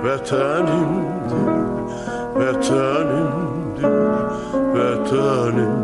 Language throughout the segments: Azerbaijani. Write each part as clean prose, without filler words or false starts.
Vətənimdir, vətənimdir, vətənim.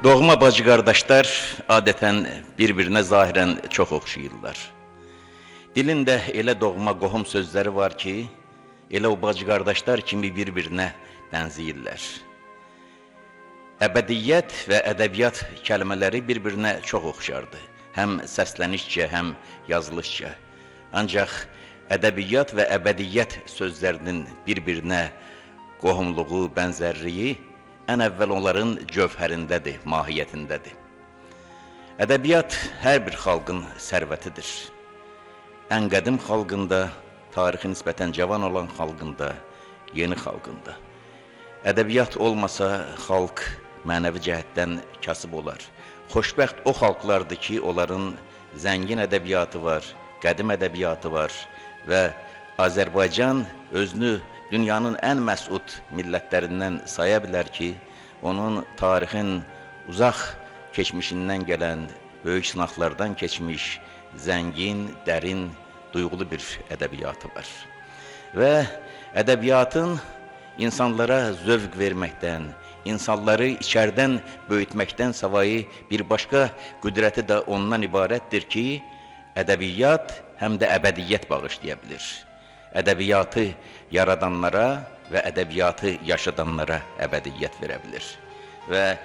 Doğma bacı qardaşlar adətən bir-birinə zahirən çox oxşayırlar. Dilində elə doğma qohum sözləri var ki, elə o bacı qardaşlar kimi bir-birinə bənzəyirlər. Əbədiyyət və ədəbiyyat kəlmələri bir-birinə çox oxşardı. Həm səslənişcə, həm yazılışca. Ancaq ədəbiyyat və əbədiyyət sözlərinin bir-birinə qohumluğu, bənzərliyi ən əvvəl onların cövhərindədir, mahiyyətindədir. Ədəbiyyat hər bir xalqın sərvətidir. Ən qədim xalqında, tarixi nisbətən cavan olan xalqında, yeni xalqında. Ədəbiyyat olmasa xalq mənəvi cəhətdən kasıb olar. Xoşbəxt o xalqlardır ki, onların zəngin ədəbiyyatı var, qədim ədəbiyyatı var və Azərbaycan özünü dünyanın ən məsud millətlərindən saya bilər ki, onun tarixin uzaq keçmişindən gələn, böyük sınaqlardan keçmiş, zəngin, dərin, duyğulu bir ədəbiyyatı var. Və ədəbiyyatın insanlara zövq verməkdən, insanları içərdən böyütməkdən savayı bir başqa qüdrəti də ondan ibarətdir ki, ədəbiyyat həm də əbədiyyət bağışlaya bilir. Ədəbiyyatı yaradanlara və ədəbiyyatı yaşadanlara əbədiyyət verə bilir. Və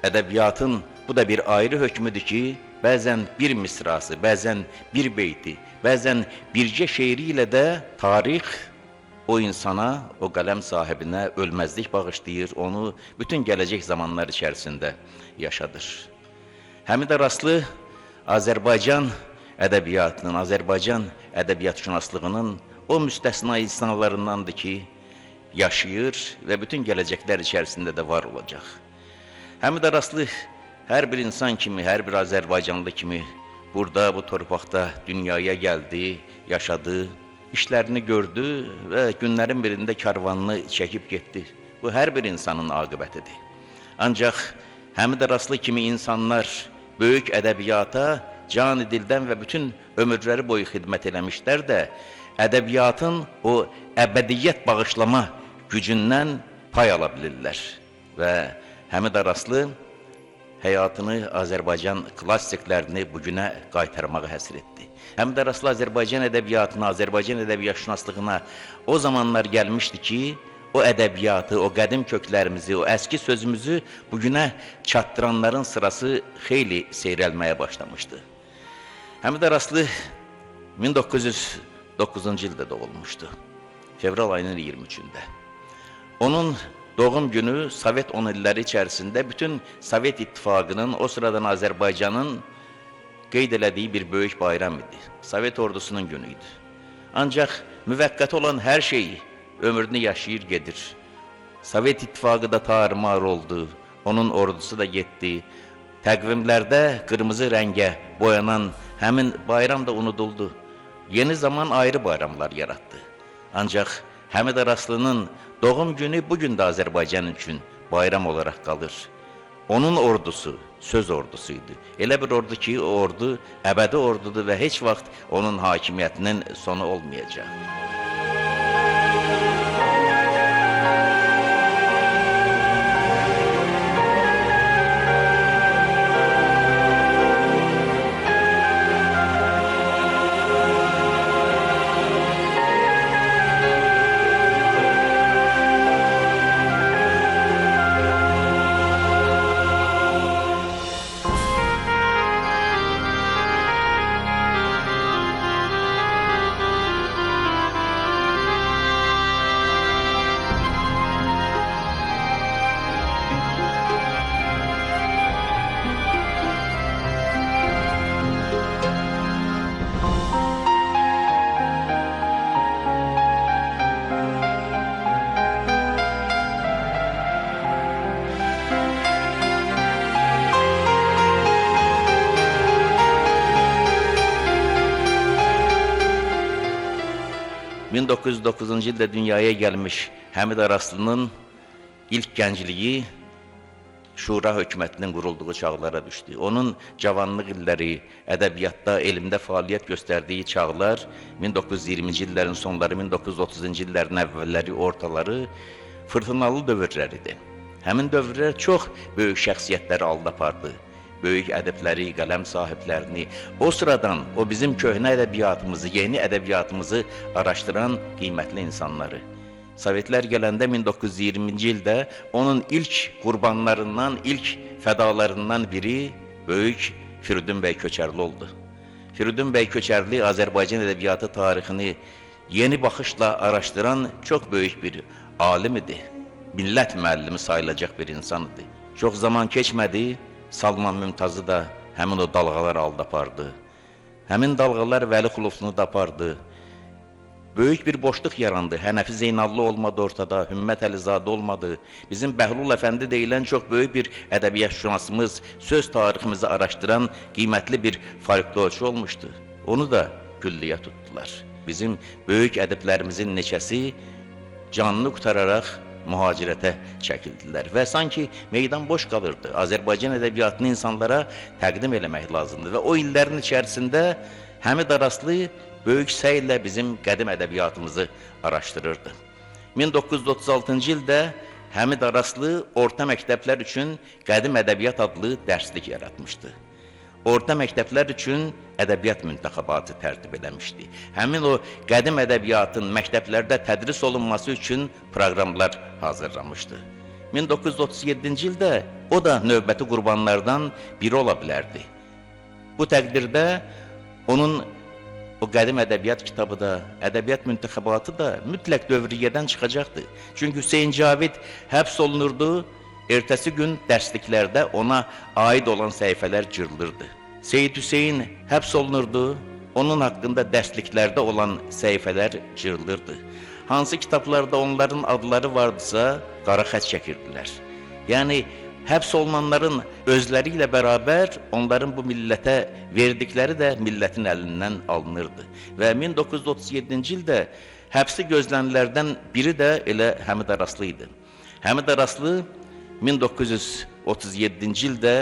ədəbiyyatın bu da bir ayrı hökmüdür ki, bəzən bir misrası, bəzən bir beyti, bəzən bircə şeiri ilə də tarix o insana, o qələm sahibinə ölməzlik bağışlayır, onu bütün gələcək zamanlar içərisində yaşadır. Həmidə Raslı Azərbaycan ədəbiyyatının, Azərbaycan ədəbiyyatşünaslığının o müstəsna insanlarındandır ki, yaşayır və bütün gələcəklər içərisində də var olacaq. Həmidə Raslı hər bir insan kimi, hər bir Azərbaycanlı kimi burada, bu torpaqda dünyaya gəldi, yaşadı, işlərini gördü və günlərin birində karvanını çəkib getdi. Bu hər bir insanın aqibətidir. Ancaq Həmidə Raslı kimi insanlar böyük ədəbiyyata can-ı dildən və bütün ömürləri boyu xidmət eləmişlər də, ədəbiyyatın o əbədiyyət bağışlama gücündən pay ala bilirlər. Və Həmidə Raslı həyatını Azərbaycan klassiklərini bugünə qaytarmağı həsr etdi. Həmidə Raslı Azərbaycan ədəbiyyatına, Azərbaycan ədəbiyyatşünaslığına o zamanlar gəlmişdi ki, o ədəbiyyatı, o qədim köklərimizi, o əski sözümüzü bugünə çatdıranların sırası xeyli seyrəlməyə başlamışdı. Həmidə Raslı 1909-cu ildə doğulmuşdu, fevral ayının 23-də. Onun doğum günü Sovet 10 illəri içərisində bütün Sovet İttifaqının, o sıradan Azərbaycanın qeyd elədiyi bir böyük bayram idi. Sovet ordusunun günü idi. Ancaq müvəqqəti olan hər şey ömrünü yaşayır, gedir. Sovet İttifaqı da tarmar oldu, onun ordusu da getdi. Təqvimlərdə qırmızı rəngə boyanan həmin bayram da unuduldu. Yeni zaman ayrı bayramlar yarattı. Ancaq Həmidə Raslı'nın doğum günü bugün də Azərbaycan üçün bayram olaraq qalır. Onun ordusu söz ordusuydu. Elə bir ordu ki, o ordu əbədi ordudur və heç vaxt onun hakimiyyətinin sonu olmayacaq. 1909-cu ildə dünyaya gəlmiş Həmid Araslı'nın ilk gəncliyi Şura hökumətinin qurulduğu çağlara düşdü. Onun cavanlıq illəri, ədəbiyyatda, elmdə fəaliyyət göstərdiyi çağlar 1920-ci illərin sonları, 1930-cu illərin əvvəlləri, ortaları fırtınalı dövrləridir. Həmin dövrlər çox böyük şəxsiyyətləri aldı apardı. Böyük ədəbləri, qələm sahiblərini, o sıradan o bizim köhnə ədəbiyyatımızı, yeni ədəbiyyatımızı araşdıran qiymətli insanları. Sovetlər gələndə 1920-ci ildə onun ilk qurbanlarından, ilk fədalarından biri böyük Firidun bəy Köçərli oldu. Firidun bəy Köçərli Azərbaycan ədəbiyyatı tarixini yeni baxışla araşdıran çox böyük bir alim idi. Millət müəllimi sayılacaq bir insan idi. Çox zaman keçmədi, Salman Mümtazı da həmin o dalğalar aldı apardı. Həmin dalğalar Vəli Xuluflunu da apardı. Böyük bir boşluq yarandı. Hənəfi Zeynallı olmadı ortada, Hümmət Əlizadə olmadı. Bizim Bəhlul Əfəndi deyilən çox böyük bir ədəbiyyatşünasımız, söz tariximizi araşdıran qiymətli bir folklorçu olmuşdu. Onu da külliyə tutdular. Bizim böyük ədəblərimizin neçəsi canını qutararaq mühacirətə çəkildilər və sanki meydan boş qalırdı. Azərbaycan ədəbiyyatını insanlara təqdim eləmək lazımdır və o illərin içərisində Həmid Araslı böyük səylə bizim qədim ədəbiyyatımızı araşdırırdı. 1936-cı ildə Həmid Araslı orta məktəblər üçün Qədim Ədəbiyyat adlı dərslik yaratmışdı. Orta məktəblər üçün ədəbiyyat müntəxabatı tərtib eləmişdi. Həmin o qədim ədəbiyyatın məktəblərdə tədris olunması üçün proqramlar hazırlamışdı. 1937-ci ildə o da növbəti qurbanlardan biri ola bilərdi. Bu təqdirdə onun o qədim ədəbiyyat kitabı da, ədəbiyyat müntəxabatı da mütləq dövriyyədən çıxacaqdı. Çünki Hüseyin Cavid həbs olunurdu, ertəsi gün dərsliklərdə ona aid olan səhifələr cırılırdı. Seyid Hüseyin həbs olunurdu, onun haqqında dərsliklərdə olan səhifələr cırılırdı. Hansı kitablarda onların adları vardısa, qara xətt çəkirdilər. Yəni, həbs olunanların özləri ilə bərabər onların bu millətə verdikləri də millətin əlindən alınırdı. Və 1937-ci ildə həbsi gözlənillərdən biri də elə Həmid Araslı idi. Həmid Araslı 1937-ci ildə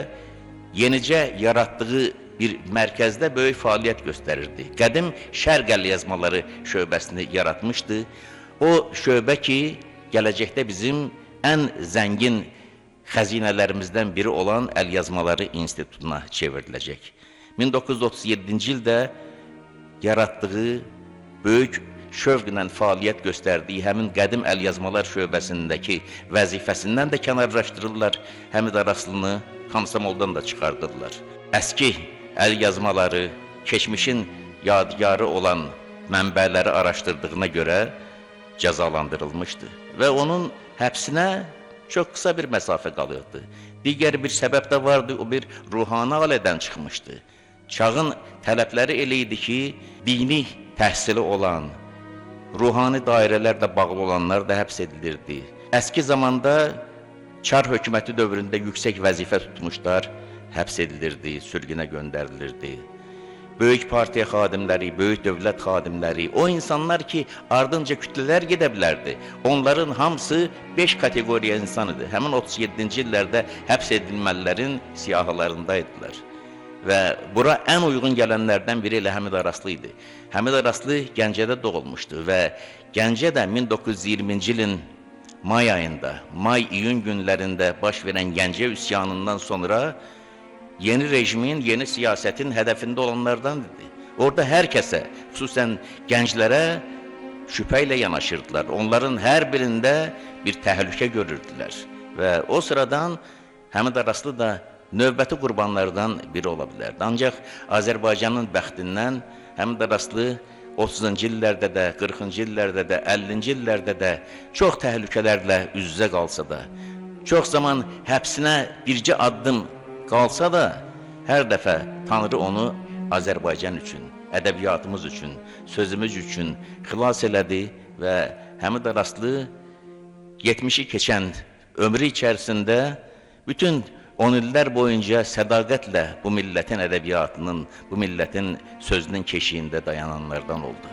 yenicə yaratdığı bir mərkəzdə böyük fəaliyyət göstərirdi. Qədim Şərq əlyazmaları şöbəsini yaratmışdı. O şöbə ki, gələcəkdə bizim ən zəngin xəzinələrimizdən biri olan Əlyazmaları İnstitutuna çevriləcək. 1937-ci ildə yaratdığı böyük şövqlə fəaliyyət göstərdiyi həmin qədim əlyazmalar şöbəsindəki vəzifəsindən də kənarlaşdırırlar. Həmid Araslını Komsomoldan da çıxardırlar. Əski əlyazmaları, keçmişin yadigarı olan mənbələri araşdırdığına görə cəzalandırılmışdı və onun həbsinə çox qısa bir məsafə qalırdı. Digər bir səbəb də vardı, o bir ruhani ailədən çıxmışdı. Çağın tələbləri elə idi ki, dini təhsili olan, ruhani dairələrlə bağlı olanlar da həbs edilirdi. Əski zamanda Çar hökuməti dövründə yüksək vəzifə tutmuşlar, həbs edilirdi, sürgünə göndərilirdi. Böyük partiya xadimləri, böyük dövlət xadimləri, o insanlar ki, ardınca kütlələr gedə bilərdi. Onların hamısı 5 kateqoriya insan idi. Həmin 37-ci illərdə həbs edilməlilərin siyahılarındaydılar. Və bura ən uyğun gələnlərdən biri elə Həmid Araslı idi. Həmid Araslı Gəncədə doğulmuşdu və Gəncədə 1920-ci ilin may ayında, may-iyun günlərində baş verən Gəncə üsyanından sonra yeni rejimin, yeni siyasətin hədəfində olanlardan idi. Orada hər kəsə, xüsusən gənclərə şübhə ilə yanaşırdılar. Onların hər birində bir təhlükə görürdülər. Və o sıradan Həmid Araslı da növbəti qurbanlardan biri ola bilərdi. Ancaq Azərbaycanın bəxtindən Həmid Araslı 30-cu illərdə də, 40-cı illərdə də, 50-ci illərdə də çox təhlükələrlə üz-üzə qalsa da, çox zaman həbsinə bircə addım qalsa da, hər dəfə Tanrı onu Azərbaycan üçün, ədəbiyyatımız üçün, sözümüz üçün xilas elədi və Həmid Araslı 70-i keçən ömrü içərisində bütün 10 illər boyunca sədaqətlə bu millətin ədəbiyyatının, bu millətin sözünün keşiyində dayananlardan oldu.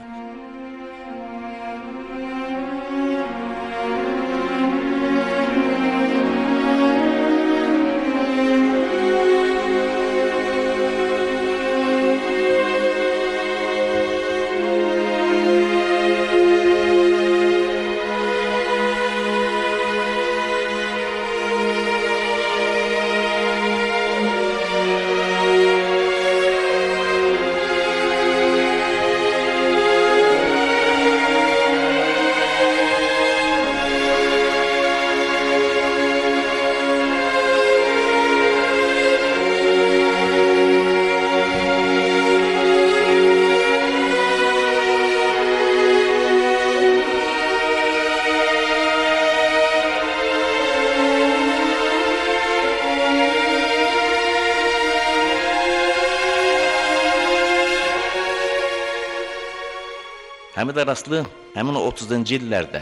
Həmid Araslı həmin o 30-cu illərdə,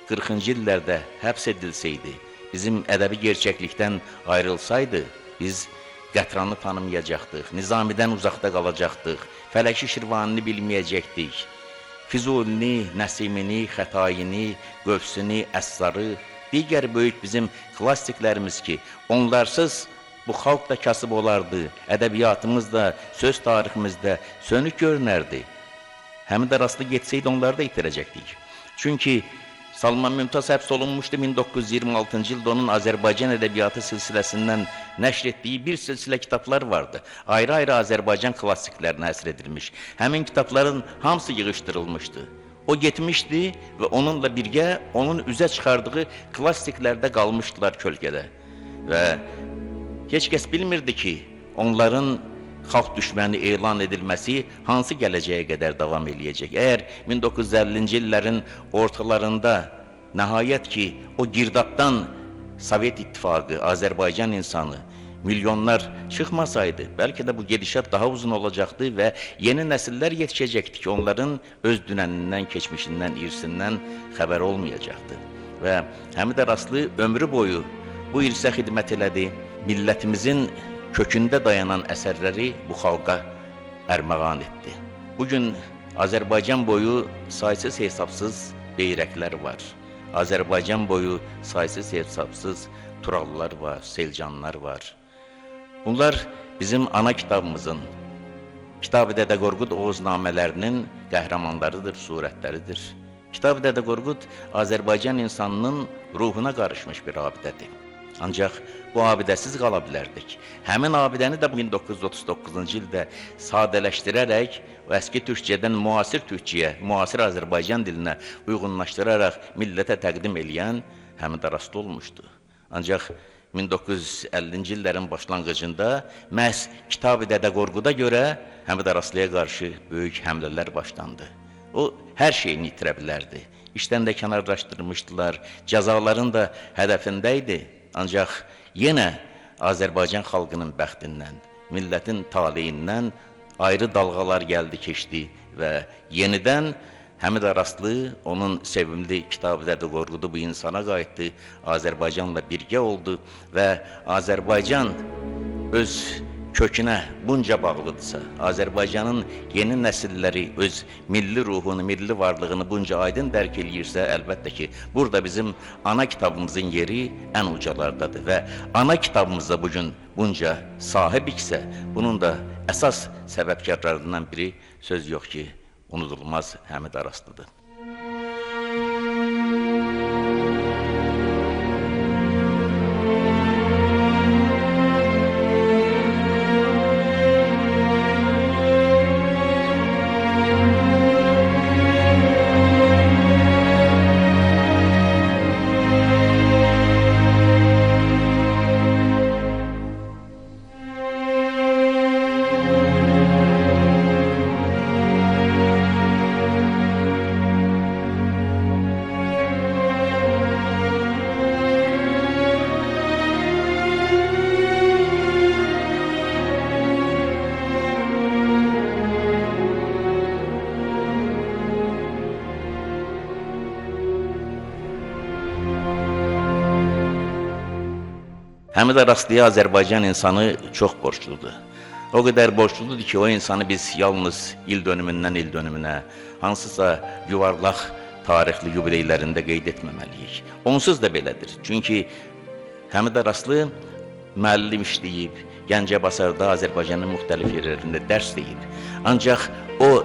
40-cı illərdə həbs edilsəydi, bizim ədəbi gerçəklikdən ayrılsaydı, biz Qətranı tanımayacaqdıq, Nizamidən uzaqda qalacaqdıq, Fələki Şirvanini bilməyəcəkdik, Füzulini, Nəsimini, Xətayini, Qövsünü, Əssarı, digər böyük bizim klassiklərimiz ki, onlarsız bu xalq da kasıb olardı, ədəbiyyatımız da, söz tariximizdə sönük görünərdi. Həmid Araslı getsəydi onları da itirəcəkdik. Çünki Salman Mümtaz həbs olunmuşdu 1926-cı ildə onun Azərbaycan ədəbiyyatı silsiləsindən nəşr etdiyi bir silsilə kitablar vardı. Ayrı-ayrı Azərbaycan klassiklərinə həsr edilmiş. Həmin kitabların hamısı yığışdırılmışdı. O getmişdi və onunla birgə onun üzə çıxardığı klassiklərdə qalmışdılar kölgədə. Və heç kəs bilmirdi ki, onların xalq düşməni elan edilməsi hansı gələcəyə qədər davam eləyəcək. Əgər 1950-ci illərin ortalarında nəhayət ki, o girdabdan Sovet İttifaqı, Azərbaycan insanı, milyonlar çıxmasaydı, bəlkə də bu gedişat daha uzun olacaqdı və yeni nəsillər yetişəcəkdi ki, onların öz dünənindən, keçmişindən, irsindən xəbər olmayacaqdı. Və Həmid Araslı ömrü boyu bu irsə xidmət elədi, millətimizin kökündə dayanan əsərləri bu xalqa ərmağan etdi. Bugün Azərbaycan boyu saysız hesabsız beyrəklər var. Azərbaycan boyu saysız hesabsız Turallar var, Selcanlar var. Bunlar bizim ana kitabımızın, Kitab-ı Dədə Qorqud Oğuznamələrinin qəhrəmanlarıdır, surətləridir. Kitab-ı Dədə Qorqud Azərbaycan insanının ruhuna qarışmış bir abidədir. Ancaq bu abidəsiz qala bilərdik. Həmin abidəni də 1939-cu ildə sadələşdirərək və əski türkçədən müasir türkçəyə, müasir Azərbaycan dilinə uyğunlaşdıraraq millətə təqdim eləyən Həmid Araslı olmuşdu. Ancaq 1950-ci illərin başlanğıcında məhz Kitab-ı Dədə Qorquda görə Həmid Araslıya qarşı böyük həmlələr başlandı. O, hər şeyini itirə bilərdi. İşdən də kənarlaşdırmışdılar, cəzaların da hədəfində idi. Ancaq yenə Azərbaycan xalqının bəxtindən, millətin taleyindən ayrı dalğalar gəldi, keçdi və yenidən Həmid Araslı onun sevimli Kitab-ı Dədə Qorqudu bu insana qayıtdı, Azərbaycanla birgə oldu və Azərbaycan öz kökünə bunca bağlıdırsa, Azərbaycanın yeni nəsilləri öz milli ruhunu, milli varlığını bunca aydın dərk eləyirsə, əlbəttə ki, burada bizim ana kitabımızın yeri ən ucalardadır və ana kitabımızda bugün bunca sahib iksə, bunun da əsas səbəbkarlarından biri söz yox ki, unudulmaz Həmid Araslıdır. Həmid Araslıya Azərbaycan insanı çox borcludur. O qədər borcludur ki, o insanı biz yalnız il dönümündən il dönümünə, hansısa yuvarlaq tarixli yubileylərində qeyd etməməliyik. Onsuz da belədir. Çünki Həmid Araslı müəllim işləyib, Gəncəbasarda, Azərbaycanın müxtəlif yerlərində dərs deyib. Ancaq o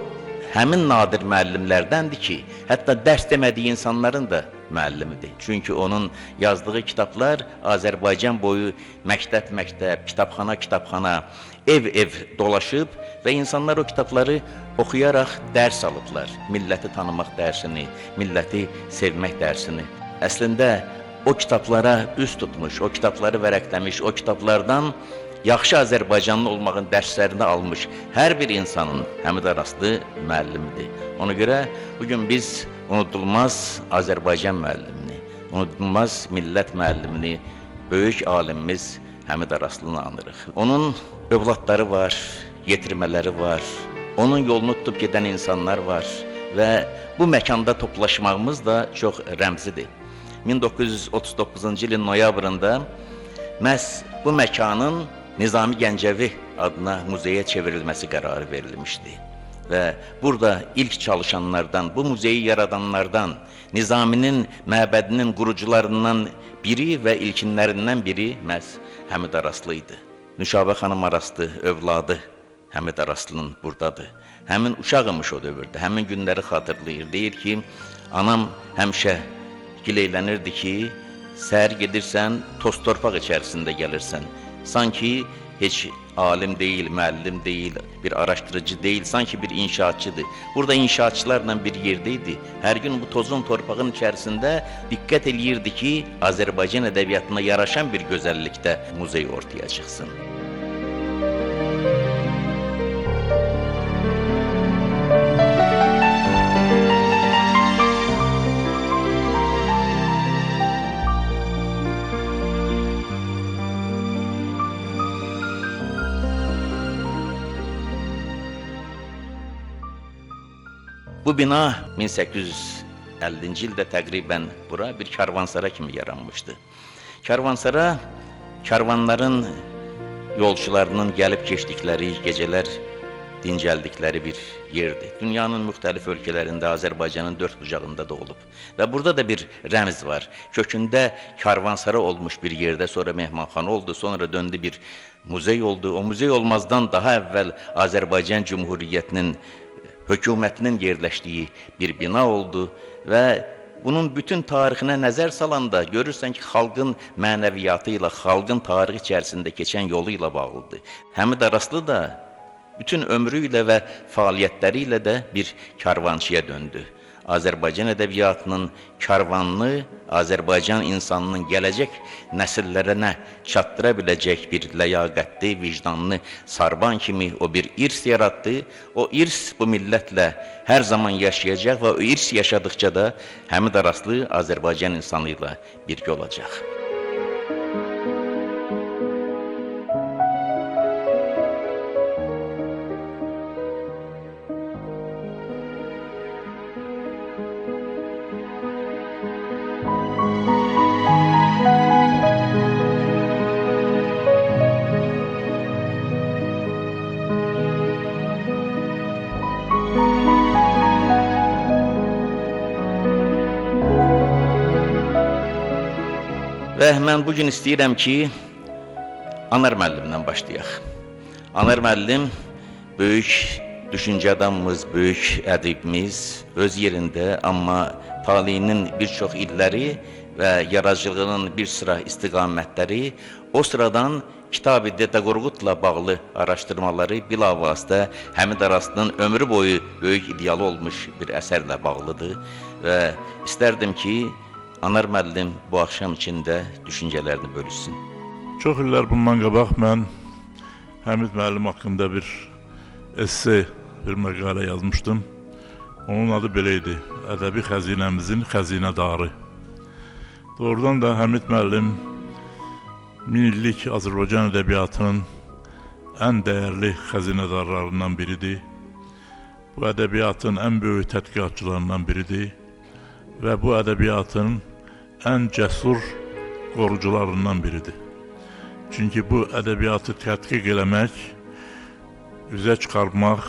həmin nadir müəllimlərdəndir ki, hətta dərs demədiyi insanların da müəllimidir. Çünki onun yazdığı kitablar Azərbaycan boyu məktəb-məktəb, kitabxana-kitabxana, ev-ev dolaşıb və insanlar o kitabları oxuyaraq dərs alıblar. Milləti tanımaq dərsini, milləti sevmək dərsini. Əslində o kitablara üz tutmuş, o kitabları vərəqləmiş, o kitablardan yaxşı Azərbaycanlı olmağın dərslərini almış hər bir insanın Həmid Araslı müəllimidir. Ona görə bugün biz unudulmaz Azərbaycan müəllimini, unudulmaz millət müəllimini, böyük alimimiz Həmid Araslını anırıq. Onun övladları var, yetirmələri var, onun yolunu tutub gedən insanlar var. və bu məkanda toplaşmağımız da çox rəmzidir. 1939-cu ilin noyabrında məhz bu məkanın Nizami Gəncəvi adına muzeyə çevrilməsi qərarı verilmişdi. Və burada ilk çalışanlardan, bu muzeyi yaradanlardan, Nizaminin məbədinin qurucularından biri və ilkinlərindən biri məhz Həmid Araslı idi. Nüşabə xanım Araslı, övladı Həmid Araslının buradadır. Həmin uşaq imiş o dövrdə, həmin günləri xatırlayır. Deyir ki, anam həmişə gileylənirdi ki, səhər gedirsən, toz torpaq içərisində gəlirsən. Sanki heç alim deyil, müəllim deyil, bir araşdırıcı deyil, sanki bir inşaatçıdır. Burada inşaatçılarla bir yerdeydi. Hər gün bu tozun torpağın içərisində diqqət eləyirdi ki, Azərbaycan ədəbiyyatına yaraşan bir gözəllikdə muzey ortaya çıxsın. Bu bina 1850-ci ildə təqribən bura bir karvansara kimi yaranmışdı. Karvansara, karvanların yolçularının gəlib keçdikləri, gecələr dincəldikləri bir yerdir. Dünyanın müxtəlif ölkələrində, Azərbaycanın dörd bucağında da olub. Və burada da bir rəmz var. Kökündə karvansara olmuş bir yerdə, sonra mehmanxana oldu, sonra döndü bir muzey oldu. O muzey olmazdan daha əvvəl Azərbaycan Cümhuriyyətinin hökumətinin yerləşdiyi bir bina oldu və bunun bütün tarixinə nəzər salanda görürsən ki, xalqın mənəviyyatı ilə, xalqın tarixi içərisində keçən yolu ilə bağlıdır. Həmid Araslı da bütün ömrü ilə və fəaliyyətləri ilə də bir karvançıya döndü. Azərbaycan ədəbiyyatının karvanını, Azərbaycan insanının gələcək nəsillərinə çatdıra biləcək bir ləyaqətli, vicdanlı sarban kimi o bir irs yaratdı. O irs bu millətlə hər zaman yaşayacaq və o irs yaşadıkça da Həmid Araslı Azərbaycan insanı ilə birgə olacaq. Və mən bugün istəyirəm ki, Anar müəllimdən başlayaq. Anar müəllim böyük düşüncə adamımız, böyük ədibimiz öz yerində, amma taleyinin bir çox illəri və yaradıcılığının bir sıra istiqamətləri o sıradan Kitab-ı Dədə Qorqudla bağlı araşdırmaları bilavasitə Həmid Araslının ömrü boyu böyük idealı olmuş bir əsərlə bağlıdır və istərdim ki, Anar müəllim bu axşam içində düşüncələrini bölüşsün. Çox illər bundan qabaq mən Həmid müəllim haqqında bir esse, bir məqalə yazmışdım. Onun adı belə idi: Ədəbi xəzinəmizin xəzinədarı. Doğrudan da Həmid müəllim min illik Azərbaycan ədəbiyyatının ən dəyərli xəzinədarlarından biridir. Bu ədəbiyyatın ən böyük tədqiqatçılarından biridir və bu ədəbiyyatın ən cəsur qorucularından biridir. Çünki bu ədəbiyyatı tədqiq eləmək, üzə çıxarmaq,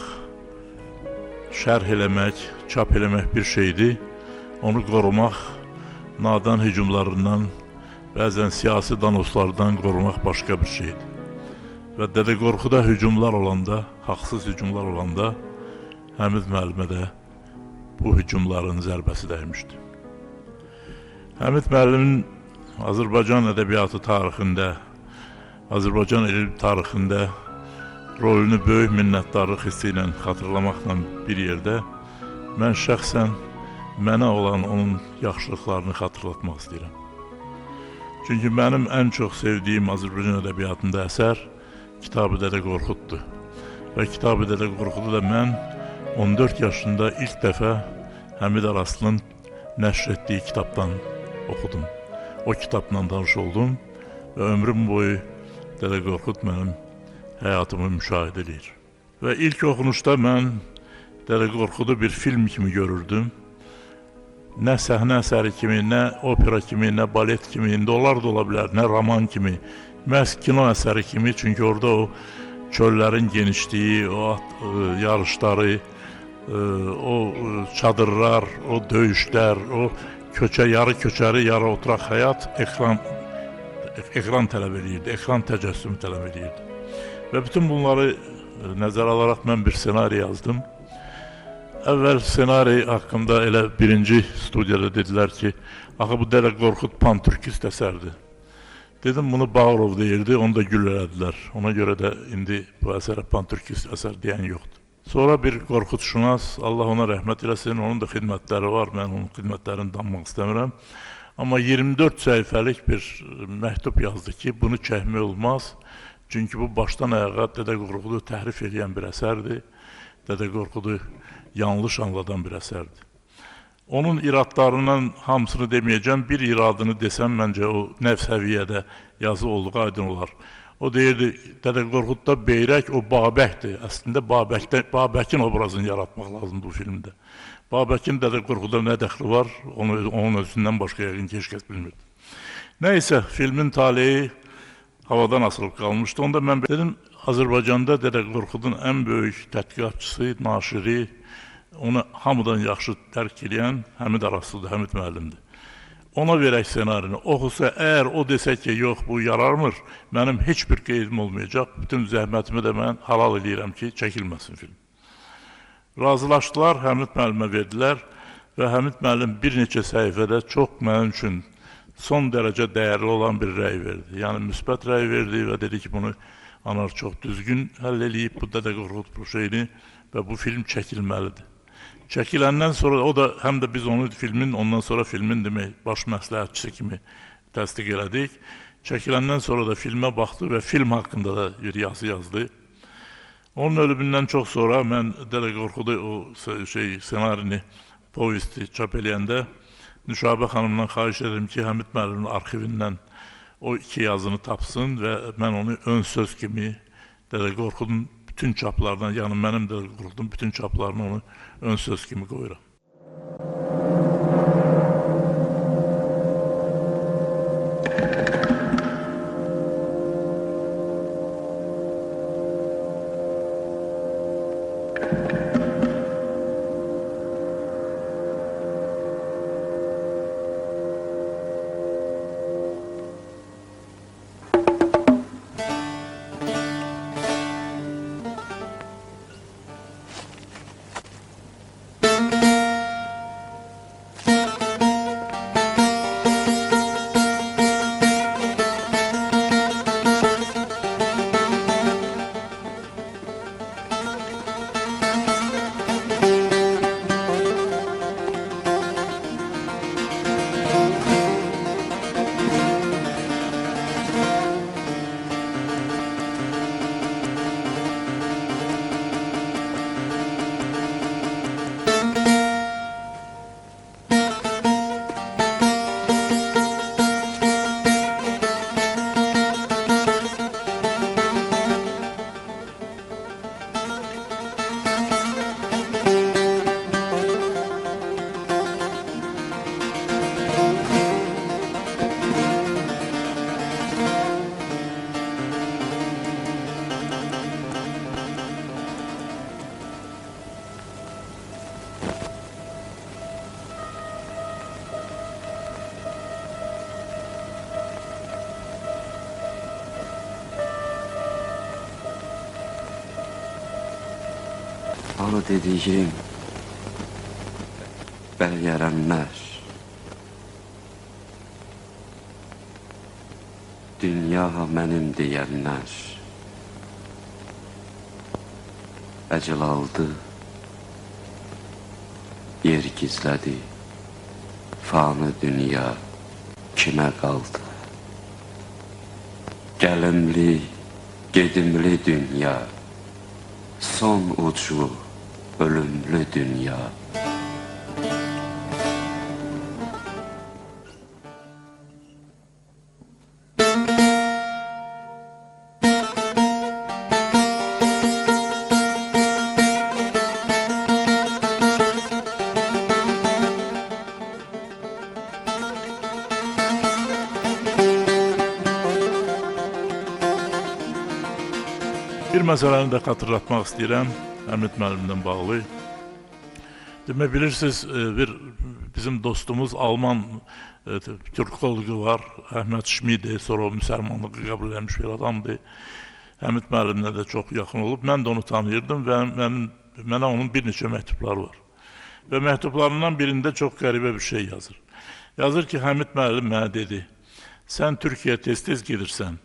şərh eləmək, çap eləmək bir şeydir. Onu qorumaq, nadan hücumlarından, bəzən siyasi danoslardan qorumaq başqa bir şeydir. Və Dədə Qorxuda hücumlar olanda, haqsız hücumlar olanda, Həmid müəllimə də bu hücumların zərbəsi dəymişdi. Həmid müəllimin Azərbaycan ədəbiyyatı tarixində, Azərbaycan elm tarixində rolunu böyük minnətdarlıq hissi ilə xatırlamaqla bir yerdə mən şəxsən mənə olan onun yaxşılıqlarını xatırlatmaq istəyirəm. Çünki mənim ən çox sevdiyim Azərbaycan ədəbiyyatında əsər Kitab-ı Dədə Qorquddur. Və Kitab-ı Dədə Qorqudu da mən 14 yaşında ilk dəfə Həmid Araslının nəşr etdiyi kitabdan oxudum. O kitabla tanış oldum və ömrüm boyu Dədə Qorqud mənim həyatımı müşahidə edir. Və ilk oxunuşda mən Dədə Qorxudu bir film kimi görürdüm. Nə səhnə əsəri kimi, nə opera kimi, nə balet kimi, indi onlar da ola bilər, nə roman kimi, məhz kino əsəri kimi, çünki orada o çöllərin genişliyi, o yarışları, o çadırlar, o döyüşlər, o yarı köçəri, yarı oturaq həyat ekran tələb edirdi, ekran təcəssümü tələb edirdi. Və bütün bunları nəzərə alaraq mən bir ssenari yazdım. Əvvəl ssenari haqqında elə birinci studiyada dedilər ki, axı bu Dədə Qorxud pan-türkist əsərdir. Dedim, bunu Bağırov deyirdi, onu da güllələdilər. Ona görə də indi bu əsərə pan-türkist əsər deyən yoxdur. Sonra bir qorxudşünas, Allah ona rəhmət eləsin, onun da xidmətləri var, mən onun xidmətlərini danmaq istəmirəm. Amma 24 səhifəlik bir məktub yazdı ki, bunu çəkmək olmaz. Çünki bu başdan ayağa Dədə Qorxudu təhrif edən bir əsərdir. Dədə Qorxudu yanlış anladan bir əsərdir. Onun iradlarından hamısını deməyəcəm, bir iradını desəm, məncə o nəv səviyyədə yazı olduğu aydın olar. O deyirdi, Dədə Qorxudda Beyrək o Babəkdir. Əslində Babəkin obrazını yaratmaq lazımdır bu filmdə. Babəkin Dədə Qorxuda nə dəxli var, onun özündən başqa yəqin ki, heç kəs bilmirdi. Nəysə, filmin taleyi havadan asılıb qalmışdı. Onda mən dedim, Azərbaycanda Dədə Qorxudun ən böyük tədqiqatçısı, naşiri, onu hamıdan yaxşı dərk edən Həmid Araslıdır, Həmid müəllimdir. Ona verək ssenarini, oxusa, əgər o desə ki, yox, bu yararmır, mənim heç bir qeydim olmayacaq, bütün zəhmətimi də mən halal edirəm ki, çəkilməsin film. Razılaşdılar, Həmid müəllimə verdilər və Həmid müəllim bir neçə səhifədə çox mənim üçün son dərəcə dəyərli olan bir rəy verdi. Yəni, müsbət rəy verdi və dedi ki, bunu anar çox düzgün həll eləyib bu Dədə Qorxud şeyini və bu film çəkilməlidir. Çəkiləndən sonra, o da həm də biz onu ondan sonra filmin demək, baş məsləhətçisi kimi təsdiq elədik. Çəkiləndən sonra da filmə baxdı və film haqqında da bir yazı yazdı. Onun ölümündən çox sonra mən Dədə Qorxudu o ssenarini, povesti çap eləyəndə Nüşabə xanımdan xahiş edirəm ki, Həmid müəllimin arxivindən o iki yazını tapsın və mən onu ön söz kimi Dədə Qorxudun bütün çaplardan, yəni mənim Dədə Qorxudun bütün çaplarını onu ön söz kimi qoyuram. Onu dediyim bəlyərənlər, dünya mənim deyənlər, əcəl aldı, yer gizlədi, fanı dünya kimə qaldı? Gəlimli, gedimli dünya, son ucu, ölümlü dünya. Bir məsələni də xatırlatmaq istəyirəm, Həmid müəllimlə bağlı. Demək, bilirsiniz, bizim dostumuz Alman Türkologu var, Əhməd Şmidi, sonra o müsəlmanlığı qəbul etmiş bir adamdır. Həmid müəllimlə də çox yaxın olub, mən də onu tanıyırdım və mənə onun bir neçə məktubları var. Və məktublarından birində çox qəribə bir şey yazır. Yazır ki, Həmid müəllim mənə dedi, sən Türkiyəyə tez-tez gedirsən,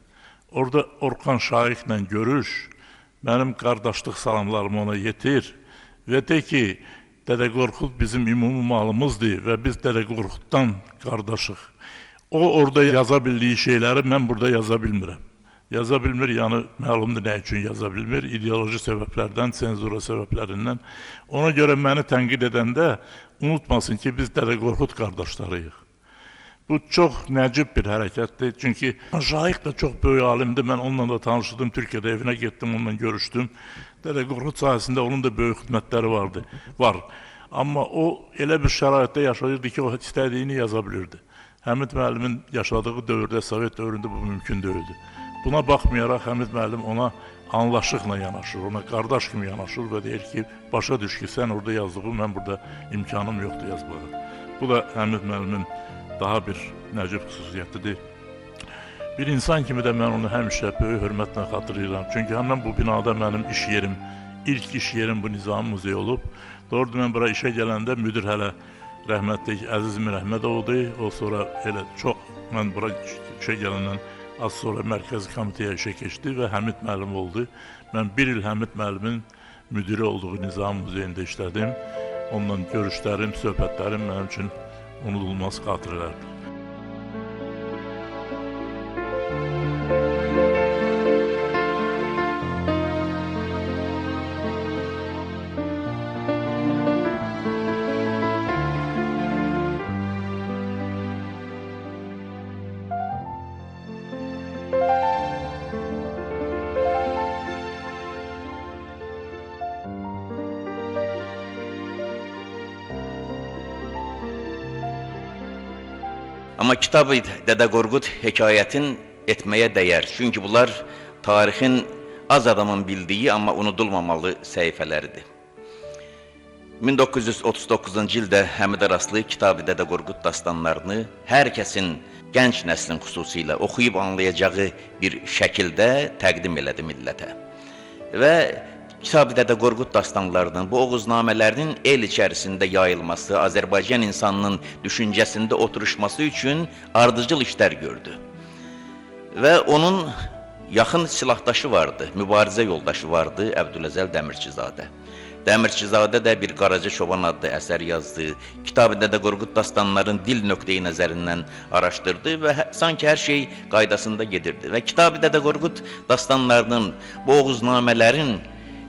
orada Orxan Şaiqlə görüş, mənim qardaşlıq salamlarımı ona yetir və de ki, Dədə Qorqud bizim ümumi malımızdır və biz Dədə Qorquddan qardaşıq. O orada yaza bildiyi şeyləri mən burada yaza bilmirəm. Yaza bilmir, yəni məlumdur nə üçün yaza bilmir, ideoloji səbəblərdən, senzura səbəblərindən. Ona görə məni tənqid edəndə unutmasın ki, biz Dədə Qorqud qardaşlarıyıq. Bu çox nəcib bir hərəkətdir, çünki Şaiq da çox böyük alimdir, mən onunla da tanışdım, Türkiyədə evinə getdim, onunla görüşdüm. Dədə Qorqud sayəsində onun da böyük xidmətləri var. Amma o elə bir şəraitdə yaşayırdı ki, o istədiyini yaza bilirdi. Həmid müəllimin yaşadığı dövrdə, Sovet dövründə bu mümkün deyildi. Buna baxmayaraq Həmid müəllim ona anlaşıqla yanaşır, ona qardaş kimi yanaşır və deyir ki, başa düş ki, sən orada yazdığın, mən burada imkanım yoxdur yazmağa. Bu da Həmid müəllimin daha bir nəcib xüsusiyyətidir. Bir insan kimi də mən onu həmişə böyük hörmətlə xatırlayıram. Çünki həmən bu binada mənim iş yerim, ilk iş yerim bu Nizami Muzeyi olub. Doğrudur, mən bura işə gələndə müdir hələ rəhmətli Əziz Mirəhmədovdur. O sonra elə çox, mən bura işə gələndən az sonra Mərkəzi Komitəyə işə keçdi və Həmid müəllim oldu. Mən bir il Həmid müəllimin müdiri olduğu Nizami Muzeyində işlədim. Onunla görüşlərim, söhbətlərim mənim üçün unudulmaz xatirələrdir. Amma kitab-ı Dədə Qorqud hekayətin etməyə dəyər. Çünki bunlar tarixin az adamın bildiyi, amma unudulmamalı səhifələridir. 1939-cu ildə Həmid Araslı kitab-ı Dədə Qorqud dastanlarını hər kəsin, gənc nəslin xüsusilə oxuyub anlayacağı bir şəkildə təqdim elədi millətə. Və Kitab-ı Dədə Qorqud dastanlarının, bu oğuznamələrinin el içərisində yayılması, Azərbaycan insanının düşüncəsində oturuşması üçün ardıcıl işlər gördü. Və onun yaxın silahdaşı vardı, mübarizə yoldaşı vardı, Əbdüləzəl Dəmirçizadə. Dəmirçizadə də bir Qaraca Çoban adlı əsər yazdı. Kitab-ı Dədə Qorqud dastanların dil nöqteyi nəzərindən araşdırdı və sanki hər şey qaydasında gedirdi. Və Kitab-ı Dədə Qorqud dastanlarının, bu oğuznamələrin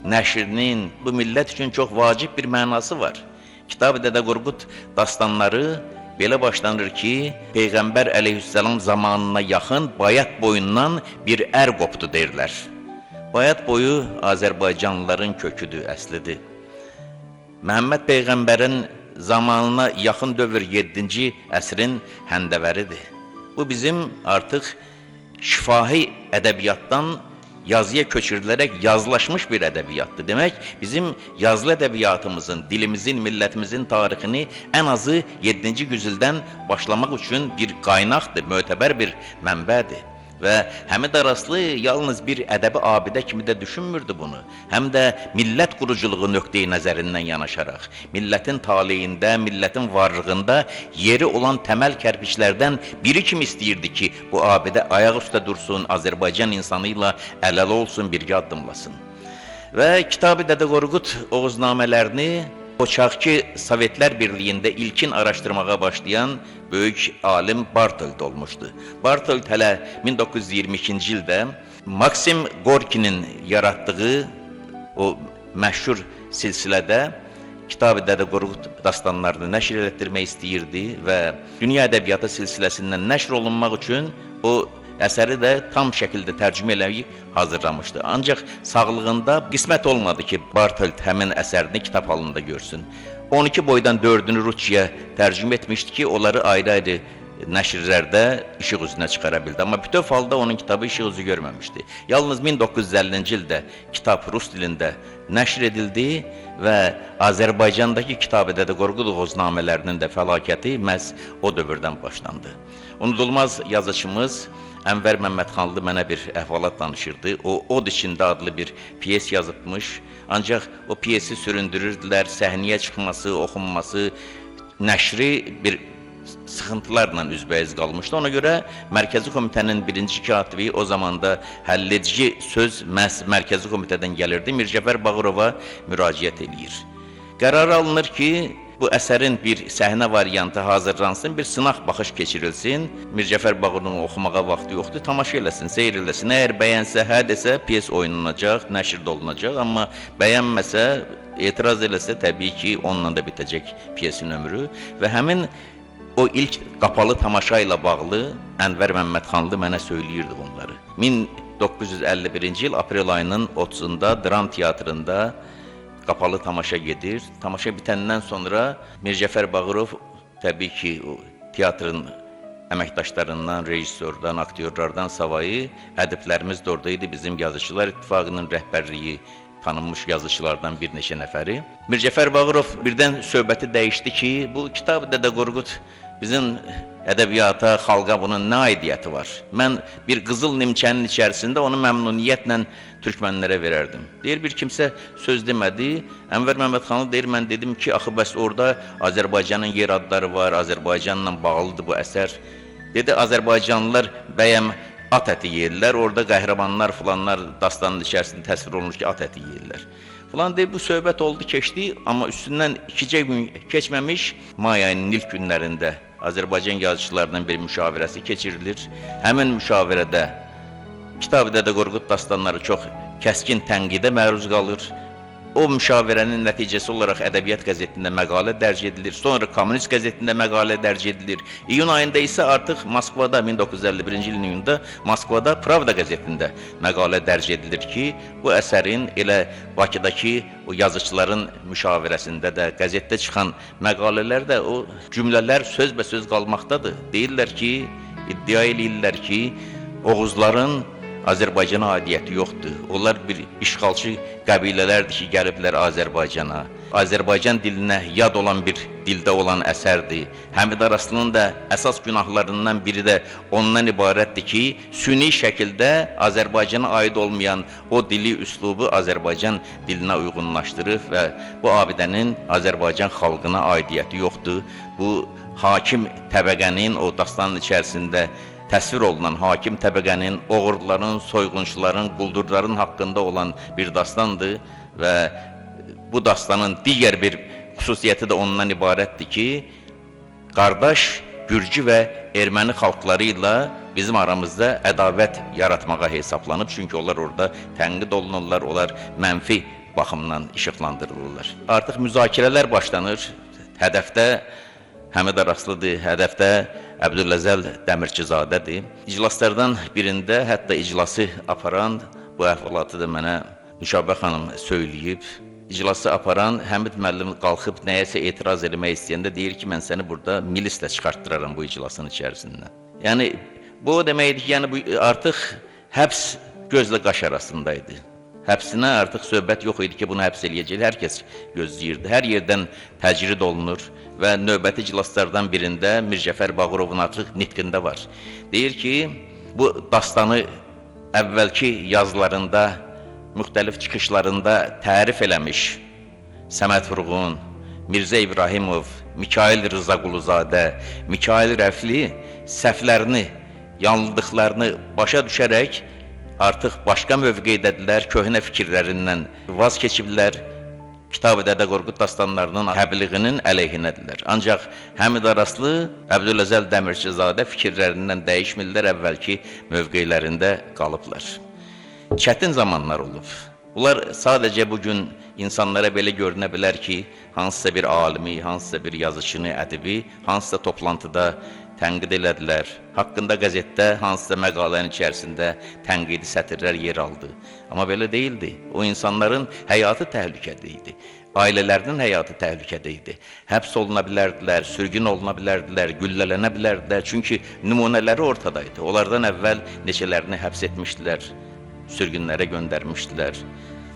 nəşrinin bu millət üçün çox vacib bir mənası var. Kitab-ı Dədə Qorqud dastanları belə başlanır ki, Peyğəmbər əleyhissalam zamanına yaxın Bayat boyundan bir ər qopdu deyirlər. Bayat boyu Azərbaycanlıların köküdür, əslidir. Məhəmməd Peyğəmbərin zamanına yaxın dövr 7-ci əsrin həndəvəridir. Bu bizim artıq şifahi ədəbiyyatdan yazıya köçürülərək yazılaşmış bir ədəbiyyatdır. Demək, bizim yazılı ədəbiyyatımızın, dilimizin, millətimizin tarixini ən azı 7-ci yüzildən başlamaq üçün bir qaynaqdır, mötəbər bir mənbədir. Və Həmid Araslı yalnız bir ədəbi abidə kimi də düşünmürdü bunu. Həm də millət quruculuğu nöqteyi nəzərindən yanaşaraq, millətin taleyində, millətin varlığında yeri olan təməl kərpiçlərdən biri kimi istəyirdi ki, bu abidə ayaq üstə dursun, Azərbaycan insanı ilə əl-ələ olsun, birgə addımlasın. Və Kitab-ı Dədə Qorqud oğuznamələrini Qoçaqki Sovetlər Birliyində ilkin araşdırmağa başlayan böyük alim Bartold olmuşdu. Bartold hələ 1922-ci ildə Maksim Gorkinin yaratdığı o məşhur silsilədə Kitab-ı Dədə Qorqud dastanlarını nəşr etdirmək istəyirdi və dünya ədəbiyyatı silsiləsindən nəşr olunmaq üçün o əsəri də tam şəkildə tərcümə eləyib hazırlamışdı. Ancaq sağlığında qismət olmadı ki, Bartold həmin əsərini kitab halında görsün. 12 boydan 4-ünü Rusçaya tərcümə etmişdi ki, onları ayrı-ayrı nəşrlərdə işıq üzünə çıxara bildi. Amma bütöv halda onun kitabı işıq üzü görməmişdi. Yalnız 1950-ci ildə kitab rus dilində nəşr edildi və Azərbaycandakı Kitabi-Dədə Qorqud Oğuznamələrinin də fəlakəti məhz o dövrdən başlandı. Unudulmaz yazıçımız Ənvər Məmmədxanlı mənə bir əhvalat danışırdı. O, Od içində adlı bir piyes yazıbmış. Ancaq o piyesi süründürürdülər, səhnəyə çıxması, oxunması, nəşri bir sıxıntılarla üzbəyiz qalmışdı. Ona görə Mərkəzi Komitənin birinci katibi o zamanda həlledici söz məhz Mərkəzi Komitədən gəlirdi. Mircəfər Bağırova müraciət eləyir. Qərar alınır ki, bu əsərin bir səhnə variantı hazırlansın, bir sınaq baxış keçirilsin. Mircəfər Bağırovun oxumağa vaxtı yoxdur, tamaşa eləsin, seyr eləsin. Əgər bəyənsə, hə desə, piyes oynanacaq, nəşr olunacaq, amma bəyənməsə, etiraz eləsə, təbii ki, onunla da bitəcək piyesin ömrü və həmin o ilk qapalı tamaşa ilə bağlı Ənvər Məmmədxanlı mənə söyləyirdi bunları. 1951-ci il aprel ayının 30-da Dram Teatrında qapalı tamaşa gedir. Tamaşa bitəndən sonra Mircəfər Bağırov təbii ki, o teatrın əməkdaşlarından, rejissordan, aktyorlardan savayı ədiblərimiz də orada idi. Bizim Yazıçılar İttifaqının rəhbərliyi tanınmış yazıçılardan bir neçə nəfəri. Mircəfər Bağırov birdən söhbəti dəyişdi ki, bu Kitabi-Dədə Qorqud bizim ədəbiyyata, xalqa bunun nə aidiyyəti var? Mən bir qızıl nimçənin içərisində onu məmnuniyyətlə türkmənlərə verərdim. Deyir, bir kimsə söz demədi. Ənvər Məmmədxanlı deyir, mən dedim ki, axı bəs orada Azərbaycanın yer adları var, Azərbaycanla bağlıdır bu əsər. Dedi, Azərbaycanlılar bəyəm at əti yeyirlər, orada qəhrəmanlar filanlar dastanın içərisində təsvir olunur ki, at əti yeyirlər. Falan deyib, bu söhbət oldu, keçdi, amma üstündən 2 gün keçməmiş may ayının ilk günlərində Azərbaycan yazıçılarının bir müşavirəsi keçirilir. Həmin müşavirədə Kitabi-Dədə Qorqud dastanları çox kəskin tənqidə məruz qalır. O müşavirənin nəticəsi olaraq Ədəbiyyat qəzetində məqalə dərc edilir, sonra Kommunist qəzetində məqalə dərc edilir. İyun ayında isə artıq Moskvada, 1951-ci ilin iyunda Moskvada Pravda qəzetində məqalə dərc edilir ki, bu əsərin elə Bakıdakı o yazıçıların müşavirəsində də, qəzetdə çıxan məqalələr də o cümlələr sözbəsöz qalmaqdadır. Deyirlər ki, iddia eləyirlər ki, Oğuzların Azərbaycana aidiyyəti yoxdur. Onlar bir işğalçı qəbilələrdir ki, gəliblər Azərbaycana. Azərbaycan dilinə yad olan bir dildə olan əsərdir. Həmid Araslı'nın da əsas günahlarından biri də ondan ibarətdir ki, süni şəkildə Azərbaycana aid olmayan o dili, üslubu Azərbaycan dilinə uyğunlaşdırıb və bu abidənin Azərbaycan xalqına aidiyyəti yoxdur. Bu hakim təbəqənin o dastanın içərisində təsvir olunan hakim təbəqənin, oğurların, soyğunçuların, quldurların haqqında olan bir dastandır və bu dastanın digər bir xüsusiyyəti də ondan ibarətdir ki, qardaş Gürcü və erməni xalqları ilə bizim aramızda ədavət yaratmağa hesablanıb, çünki onlar orada tənqid olunurlar, onlar mənfi baxımdan işıqlandırılırlar. Artıq müzakirələr başlanır, hədəfdə Həmid Araslıdır, hədəfdə Əbdüləzəl Dəmirçizadədir. İclaslardan birində, hətta iclası aparan, bu əhvalatı da mənə Nüşabə xanım söyləyib. İclası aparan Həmid müəllim qalxıb nəyəsə etiraz eləmək istəyəndə deyir ki, mən səni burada milislə çıxartdıraram bu iclasın içərisindən. Yəni, bu o deməkdir ki, yəni, bu artıq həbs gözlə qaş arasındaydı. Həbsinə artıq söhbət yox idi ki, bunu həbs eləyəcək, hər kəs gözləyirdi. Hər yerdən təcrid olunur və növbəti iclaslardan birində Mircəfər Bağırovun artıq nitqində var. Deyir ki, bu dastanı əvvəlki yazılarında, müxtəlif çıxışlarında tərif eləmiş Səməd Vurğun, Mirzə İbrahimov, Mikail Rızaquluzadə, Mikail Rəfli səhvlərini, yanıldıqlarını başa düşərək artıq başqa mövqeydədirlər, köhnə fikirlərindən vaz keçiblər, Kitabi-Dədə Qorqud dastanlarının həbliğinin əleyhinədirlər. Ancaq Həmid Araslı, Əbdüləzəl Dəmirçizadə fikirlərindən dəyişmirlər, əvvəlki mövqelərində qalıblar. Çətin zamanlar olub. Bunlar sadəcə bugün insanlara belə görünə bilər ki, hansısa bir alimi, hansısa bir yazıçını, ədibi, hansısa toplantıda tənqid elədilər. Haqqında qəzetdə hansısa məqalənin içərisində tənqidi sətirlər yer aldı. Amma belə deyildi. O insanların həyatı təhlükədə idi. ailələrinin həyatı təhlükədə idi. Həbs oluna bilərdilər, sürgün oluna bilərdilər, güllələnə bilərdilər. Çünki nümunələri ortadaydı. Onlardan əvvəl neçələrini həbs etmişdilər, sürgünlərə göndərmişdilər.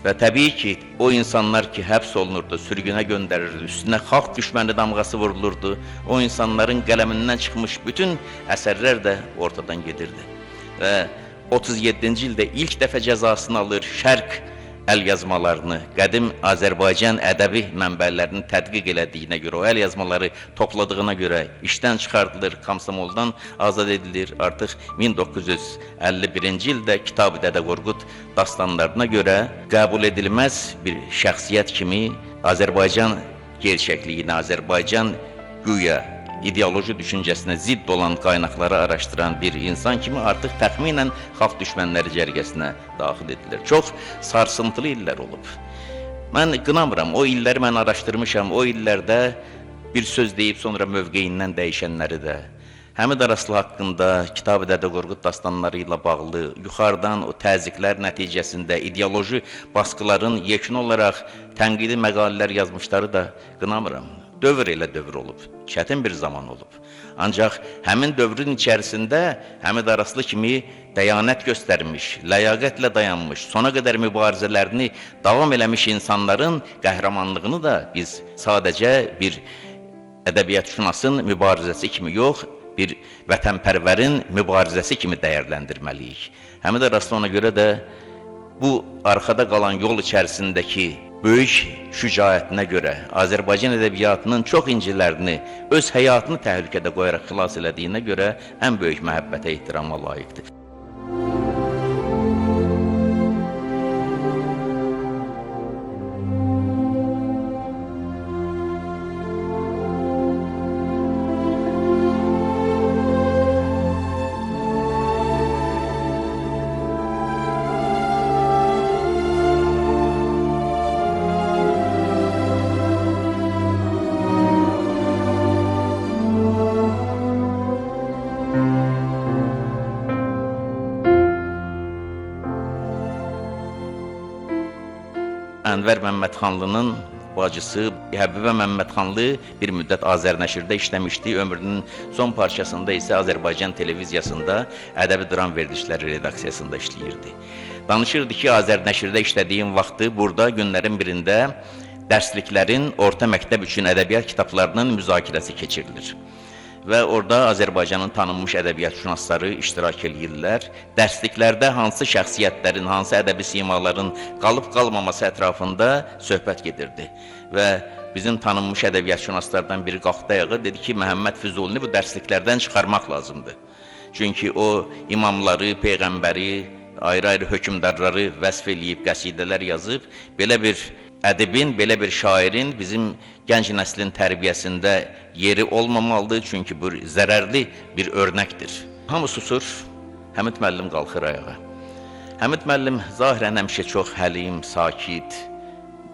Və təbii ki, o insanlar ki, həbs olunurdu, sürgünə göndərilirdi, üstünə xalq düşməni damğası vurulurdu, o insanların qələmindən çıxmış bütün əsərlər də ortadan gedirdi. Və 37-ci ildə ilk dəfə cəzasını alır, şərq əlyazmalarını, qədim Azərbaycan ədəbi mənbələrini tədqiq elədiyinə görə, o əlyazmaları topladığına görə işdən çıxardılır, Komsomoldan azad edilir. Artıq 1951-ci ildə Kitab-ı Dədə Qorqud dastanlarına görə qəbul edilməz bir şəxsiyyət kimi Azərbaycan gerçəkliyini, Azərbaycan güya ideoloji düşüncəsinə zidd olan qaynaqları araşdıran bir insan kimi artıq təxminən xalq düşmənləri cərgəsinə daxil edilir. Çox sarsıntılı illər olub. Mən qınamıram, o illəri mən araşdırmışam, o illərdə bir söz deyib sonra mövqeyindən dəyişənləri də. Həmid Araslı haqqında Kitab-ı Dədə Qorqud dastanları ilə bağlı yuxarıdan o təzyiqlər nəticəsində ideoloji baskıların yekun olaraq tənqidi məqalələr yazmışları da qınamıram. Dövr elə dövr olub, çətin bir zaman olub. Ancaq həmin dövrün içərisində Həmid Araslı kimi dəyanət göstərmiş, ləyaqətlə dayanmış, sona qədər mübarizələrini davam eləmiş insanların qəhrəmanlığını da biz sadəcə bir ədəbiyyatşünasın mübarizəsi kimi yox, bir vətənpərvərin mübarizəsi kimi dəyərləndirməliyik. Həmid Araslı ona görə də bu arxada qalan yol içərisindəki böyük şücaətinə görə Azərbaycan ədəbiyyatının çox incilərini, öz həyatını təhlükədə qoyaraq xilas elədiyinə görə ən böyük məhəbbətə, ehtirama layiqdir. Ənvər Məmmədxanlının bacısı Həbibə Məmmədxanlı bir müddət Azərnəşirdə işləmişdi. Ömrünün son parçasında isə Azərbaycan televiziyasında ədəbi dram verilişləri redaksiyasında işləyirdi. Danışırdı ki, Azərnəşirdə işlədiyim vaxtı burada günlərin birində dərsliklərin orta məktəb üçün ədəbiyyat kitablarının müzakirəsi keçirilir. Və orada Azərbaycanın tanınmış ədəbiyyatşünasları iştirak edirlər. Dərsliklərdə hansı şəxsiyyətlərin, hansı ədəbi simaların qalıb-qalmaması ətrafında söhbət gedirdi. Və bizim tanınmış ədəbiyyatşünaslardan biri qalxdı ayağa, dedi ki, Məhəmməd Füzulini bu dərsliklərdən çıxarmaq lazımdır. Çünki o imamları, peyğəmbəri, ayrı-ayrı hökümdarları vəsf eləyib, qəsidələr yazıb, belə bir ədibin, belə bir şairin bizim gənc nəslin tərbiyəsində yeri olmamalıdır, çünki bu zərərli bir örnəkdir. Hamı susur, Həmid müəllim qalxır ayağa. Həmid müəllim zahirən həmişə çox həlim, sakit,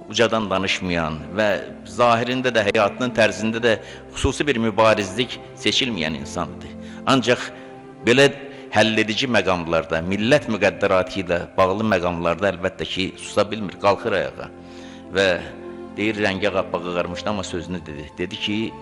ucadan danışmayan və zahirində də, həyatının tərzində də xüsusi bir mübarizlik seçilməyən insandır. Ancaq belə həlledici məqamlarda, millət müqəddəratı ilə bağlı məqamlarda əlbəttə ki, susa bilmir, qalxır ayağa. Və deyir, rəngi qapaq qarmışdı, amma sözünü dedi. Dedi ki,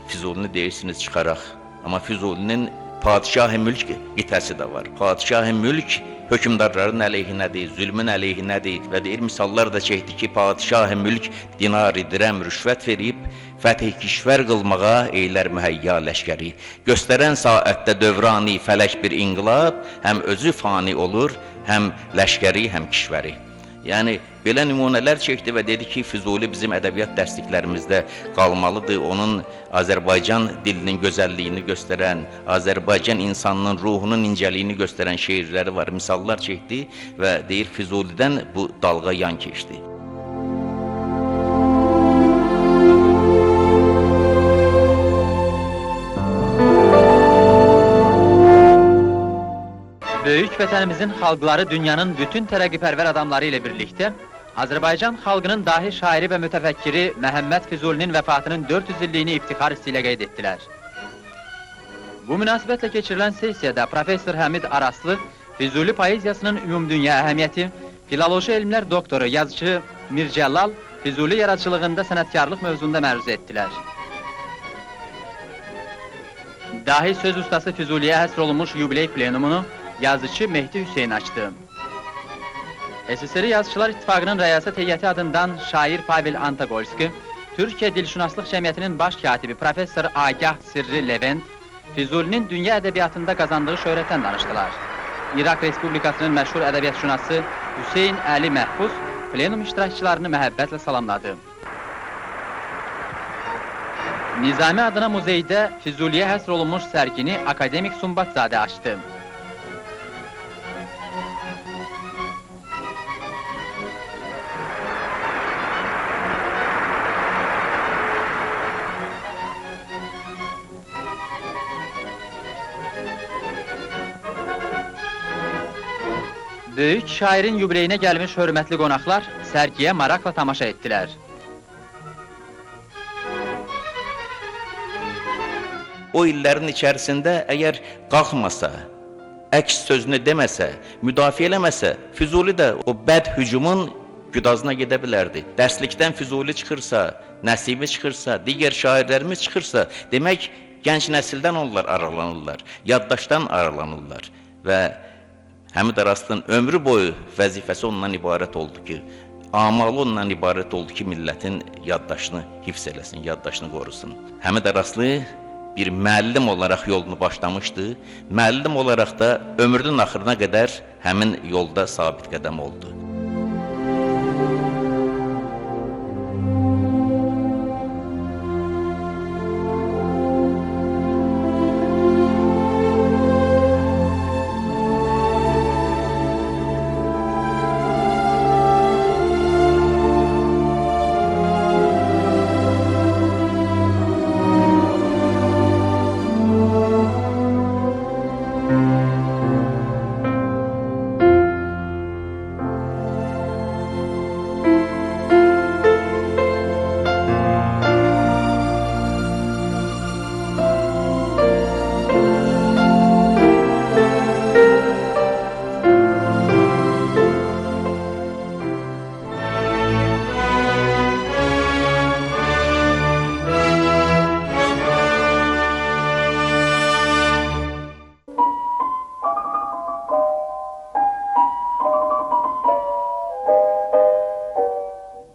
Füzulini deyirsiniz çıxaraq. Amma Füzulinin Padişah-ı Mülk qitəsi də var. Padişah-ı Mülk hökümdarların əleyhinədir, zülmün əleyhinədir və deyir, misallar da çəkdi ki, Padişah-ı Mülk dinari, dirəm, rüşvət verib, fəth-i kişvər qılmağa eylər mühəyya ləşkəri. Göstərən saətdə dövrani fələk bir inqilab, həm özü fani olur, həm ləşkəri, həm kişvəri. Yəni, belə nümunələr çəkdi və dedi ki, Füzuli bizim ədəbiyyat dərsliklərimizdə qalmalıdır. Onun Azərbaycan dilinin gözəlliyini göstərən, Azərbaycan insanının ruhunun incəliyini göstərən şeirləri var, misallar çəkdi və deyir, Füzulidən bu dalğa yan keçdi. Böyük vətənimizin xalqları dünyanın bütün tərəqqipərvər adamları ilə birlikdə Azərbaycan xalqının dahi şairi və mütəfəkkiri Məhəmməd Füzulinin vəfatının 400 illiyini iftixar hissi ilə qeyd etdilər. Bu münasibətlə keçirilən sessiyada Professor Həmid Araslı Füzuli poeziyasının ümumdünya əhəmiyyəti, filoloji elmlər doktoru, yazıcı Mir Cəllal Füzuli yaradıcılığında sənətkarlıq mövzunda məruzə etdilər. Dahi söz ustası Füzuliyə həsr olunmuş yubiley plenumunu yazıcı Mehdi Hüseyin açdı. SSR Yazıçılar İttifaqının rəyasət heyəti adından şair Pavel Antagolski, Türkiyə Dilşünaslıq Cəmiyyətinin baş katibi Professor Agah Sirri Levent, Füzulinin dünya ədəbiyyatında qazandığı şöhrətdən danışdılar. İraq Respublikasının məşhur ədəbiyyatşünası Hüseyin Əli Məhfuz plenum iştirakçılarını məhəbbətlə salamladı. Nizami adına muzeydə Füzuliyə həsr olunmuş sərgini akademik Sumbatzadə açdı. Böyük şairin yubileyinə gəlmiş hörmətli qonaqlar sərgiyə maraqla tamaşa etdilər. O illərin içərisində əgər qalxmasa, əks sözünü deməsə, müdafiə eləməsə, Füzuli də o bəd hücumun güdazına gedə bilərdi. Dərslikdən Füzuli çıxırsa, Nəsibi çıxırsa, digər şairlərimiz çıxırsa, demək gənc nəsildən onlar aralanırlar, yaddaşdan aralanırlar və Həmid Araslının ömrü boyu vəzifəsi ondan ibarət oldu ki, amalı ondan ibarət oldu ki, millətin yaddaşını hifz eləsin, yaddaşını qorusun. Həmid Araslı bir müəllim olaraq yolunu başlamışdı, müəllim olaraq da ömrünün axırına qədər həmin yolda sabit qədəm oldu.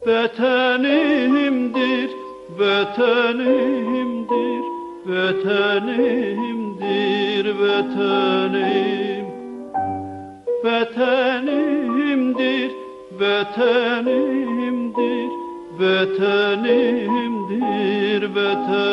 Vətənimdir, vətənimdir, vətənimdir, vətənim. Vətənimdir, vətənimdir, vətənimdir, vətənim.